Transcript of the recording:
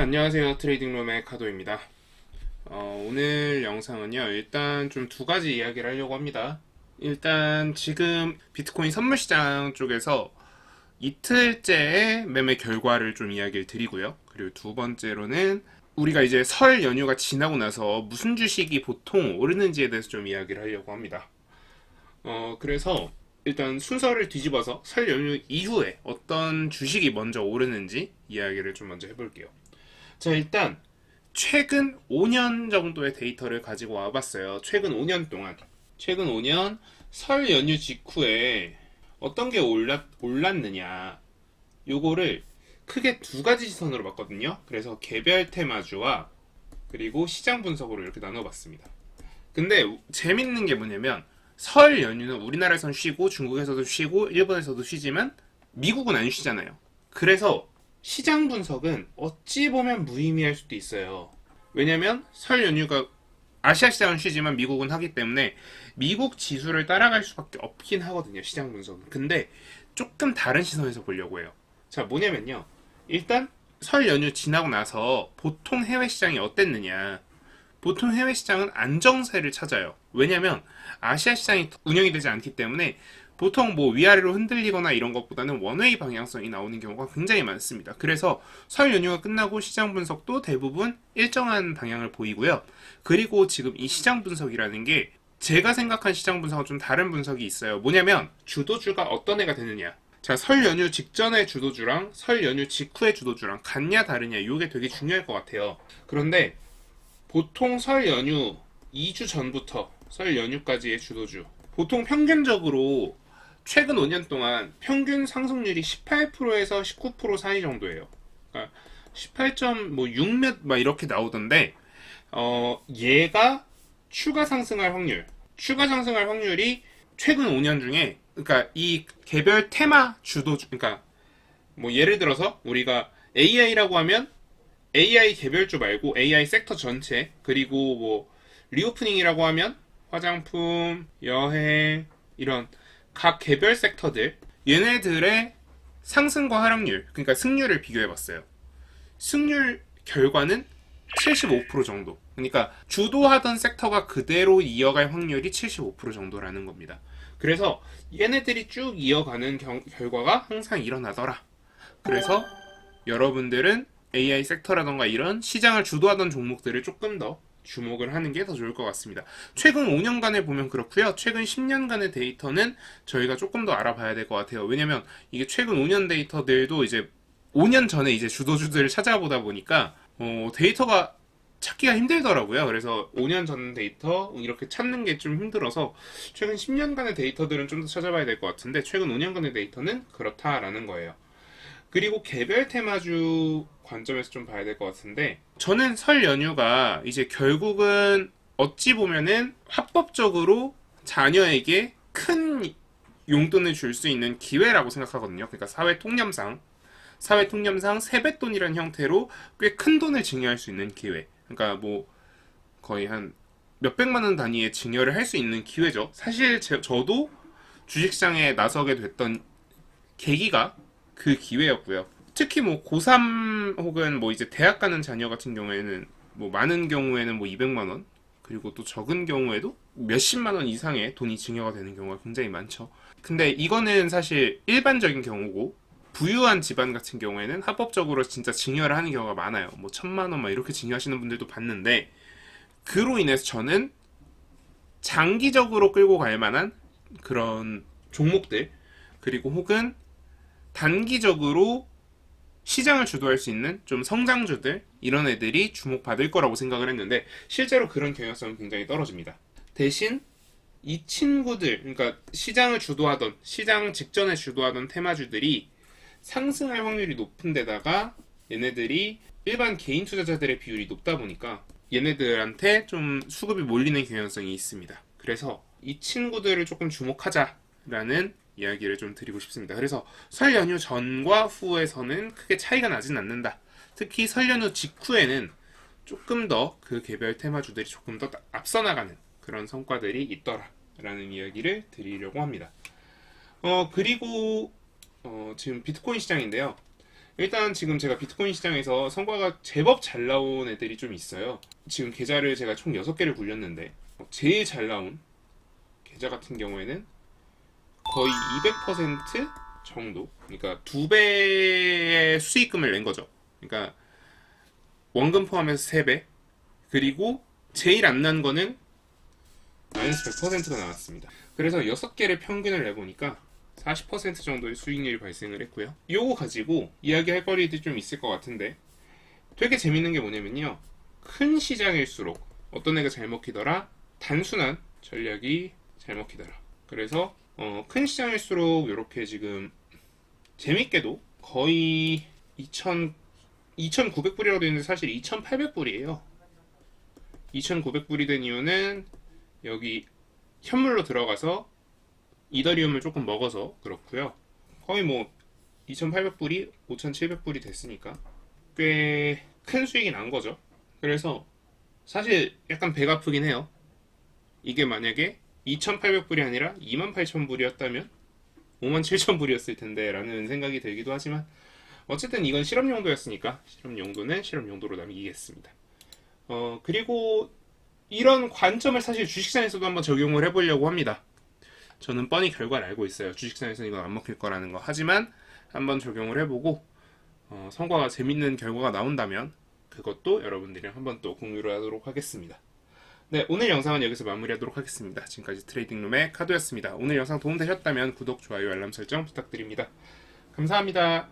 안녕하세요. 트레이딩룸의 카도입니다. 오늘 영상은요, 일단 좀 두 가지 이야기를 하려고 합니다. 일단 지금 비트코인 선물 시장 쪽에서 이틀째의 매매 결과를 좀 이야기를 드리고요. 그리고 두 번째로는 우리가 이제 설 연휴가 지나고 나서 무슨 주식이 보통 오르는지에 대해서 좀 이야기를 하려고 합니다. 그래서 일단 순서를 뒤집어서 설 연휴 이후에 어떤 주식이 먼저 오르는지 이야기를 좀 먼저 해볼게요. 자, 일단 최근 5년 정도의 데이터를 가지고 와봤어요. 최근 5년 설 연휴 직후에 어떤 게 올랐느냐, 요거를 크게 두 가지 시선으로 봤거든요. 그래서 개별 테마주와 그리고 시장 분석으로 이렇게 나눠봤습니다. 근데 재밌는 게 뭐냐면 설 연휴는 우리나라에선 쉬고 중국에서도 쉬고 일본에서도 쉬지만 미국은 안 쉬잖아요. 그래서 시장 분석은 어찌 보면 무의미할 수도 있어요. 왜냐면 설 연휴가 아시아 시장은 쉬지만 미국은 하기 때문에 미국 지수를 따라갈 수밖에 없긴 하거든요. 시장 분석은. 근데 조금 다른 시선에서 보려고 해요. 자, 뭐냐면요. 일단 설 연휴 지나고 나서 보통 해외 시장이 어땠느냐. 보통 해외 시장은 안정세를 찾아요. 왜냐면 아시아 시장이 운영이 되지 않기 때문에 보통 뭐 위아래로 흔들리거나 이런 것보다는 원웨이 방향성이 나오는 경우가 굉장히 많습니다. 그래서 설 연휴가 끝나고 시장 분석도 대부분 일정한 방향을 보이고요. 그리고 지금 이 시장 분석이라는 게 제가 생각한 시장 분석은 좀 다른 분석이 있어요. 뭐냐면 주도주가 어떤 애가 되느냐. 자, 설 연휴 직전의 주도주랑 설 연휴 직후의 주도주랑 같냐 다르냐, 이게 되게 중요할 것 같아요. 그런데 보통 설 연휴 2주 전부터 설 연휴까지의 주도주, 보통 평균적으로 최근 5년 동안 평균 상승률이 18%에서 19% 사이 정도예요. 그러니까 18.6 몇 막 이렇게 나오던데, 얘가 추가 상승할 확률이 최근 5년 중에, 그러니까 이 개별 테마 주도주, 그러니까 뭐 예를 들어서 우리가 AI라고 하면 AI 개별주 말고 AI 섹터 전체, 그리고 뭐 리오프닝이라고 하면 화장품, 여행, 이런 각 개별 섹터들, 얘네들의 상승과 하락률, 그러니까 승률을 비교해봤어요. 승률 결과는 75% 정도. 그러니까 주도하던 섹터가 그대로 이어갈 확률이 75% 정도라는 겁니다. 그래서 얘네들이 쭉 이어가는 결과가 항상 일어나더라. 그래서 여러분들은 AI 섹터라던가 이런 시장을 주도하던 종목들을 조금 더 주목을 하는 게 더 좋을 것 같습니다. 최근 5년간을 보면 그렇고요. 최근 10년간의 데이터는 저희가 조금 더 알아봐야 될 것 같아요. 왜냐면 이게 최근 5년 데이터들도 이제 5년 전에 이제 주도주들을 찾아보다 보니까 데이터가 찾기가 힘들더라고요. 그래서 5년 전 데이터 이렇게 찾는 게 좀 힘들어서 최근 10년간의 데이터들은 좀 더 찾아봐야 될 것 같은데, 최근 5년간의 데이터는 그렇다라는 거예요. 그리고 개별 테마주 관점에서 좀 봐야 될 것 같은데, 저는 설 연휴가 이제 결국은 어찌 보면은 합법적으로 자녀에게 큰 용돈을 줄 수 있는 기회라고 생각하거든요. 그러니까 사회 통념상 세뱃돈이라는 형태로 꽤 큰 돈을 증여할 수 있는 기회. 그러니까 뭐 거의 한 몇백만 원 단위의 증여를 할 수 있는 기회죠. 사실 저도 주식시장에 나서게 됐던 계기가 그 기회였고요. 특히 뭐 고3 혹은 뭐 이제 대학 가는 자녀 같은 경우에는 뭐 많은 경우에는 뭐 200만 원, 그리고 또 적은 경우에도 몇십만 원 이상의 돈이 증여가 되는 경우가 굉장히 많죠. 근데 이거는 사실 일반적인 경우고, 부유한 집안 같은 경우에는 합법적으로 진짜 증여를 하는 경우가 많아요. 뭐 1,000만 원 막 이렇게 증여하시는 분들도 봤는데, 그로 인해서 저는 장기적으로 끌고 갈 만한 그런 종목들, 그리고 혹은 단기적으로 시장을 주도할 수 있는 좀 성장주들, 이런 애들이 주목받을 거라고 생각을 했는데 실제로 그런 경향성은 굉장히 떨어집니다. 대신 이 친구들, 그러니까 시장을 주도하던, 시장 직전에 주도하던 테마주들이 상승할 확률이 높은 데다가 얘네들이 일반 개인 투자자들의 비율이 높다 보니까 얘네들한테 좀 수급이 몰리는 경향성이 있습니다. 그래서 이 친구들을 조금 주목하자라는 이야기를 좀 드리고 싶습니다. 그래서 설 연휴 전과 후에서는 크게 차이가 나진 않는다. 특히 설 연휴 직후에는 조금 더 그 개별 테마주들이 조금 더 앞서 나가는 그런 성과들이 있더라라는 이야기를 드리려고 합니다. 그리고 지금 비트코인 시장인데요. 일단 지금 제가 비트코인 시장에서 성과가 제법 잘 나온 애들이 좀 있어요. 지금 계좌를 제가 총 6개를 굴렸는데 제일 잘 나온 계좌 같은 경우에는 거의 200% 정도, 그러니까 2배의 수익금을 낸 거죠. 그러니까 원금 포함해서 3배, 그리고 제일 안 난 거는 마이너스 100%가 나왔습니다. 그래서 6개를 평균을 내보니까 40% 정도의 수익률이 발생을 했고요. 요거 가지고 이야기할 거리들이 좀 있을 것 같은데, 되게 재밌는 게 뭐냐면요, 큰 시장일수록 어떤 애가 잘 먹히더라, 단순한 전략이 잘 먹히더라. 그래서 큰 시장일수록 이렇게 지금 재밌게도 거의 2,900불이라고 되어 있는데 사실 2,800불이에요. 2,900불이 된 이유는 여기 현물로 들어가서 이더리움을 조금 먹어서 그렇고요. 거의 뭐 2,800불이 5,700불이 됐으니까 꽤 큰 수익이 난 거죠. 그래서 사실 약간 배가 아프긴 해요. 이게 만약에 2,800불이 아니라 28,000불이었다면 57,000불이었을 텐데 라는 생각이 들기도 하지만, 어쨌든 이건 실험 용도였으니까 실험 용도는 실험 용도로 남기겠습니다. 그리고 이런 관점을 사실 주식시장에서도 한번 적용을 해보려고 합니다. 저는 뻔히 결과를 알고 있어요. 주식시장에서는 이건 안 먹힐 거라는 거. 하지만 한번 적용을 해보고 성과가 재밌는 결과가 나온다면 그것도 여러분들이랑 한번 또 공유를 하도록 하겠습니다. 네, 오늘 영상은 여기서 마무리하도록 하겠습니다. 지금까지 트레이딩룸의 카도였습니다. 오늘 영상 도움되셨다면 구독, 좋아요, 알람 설정 부탁드립니다. 감사합니다.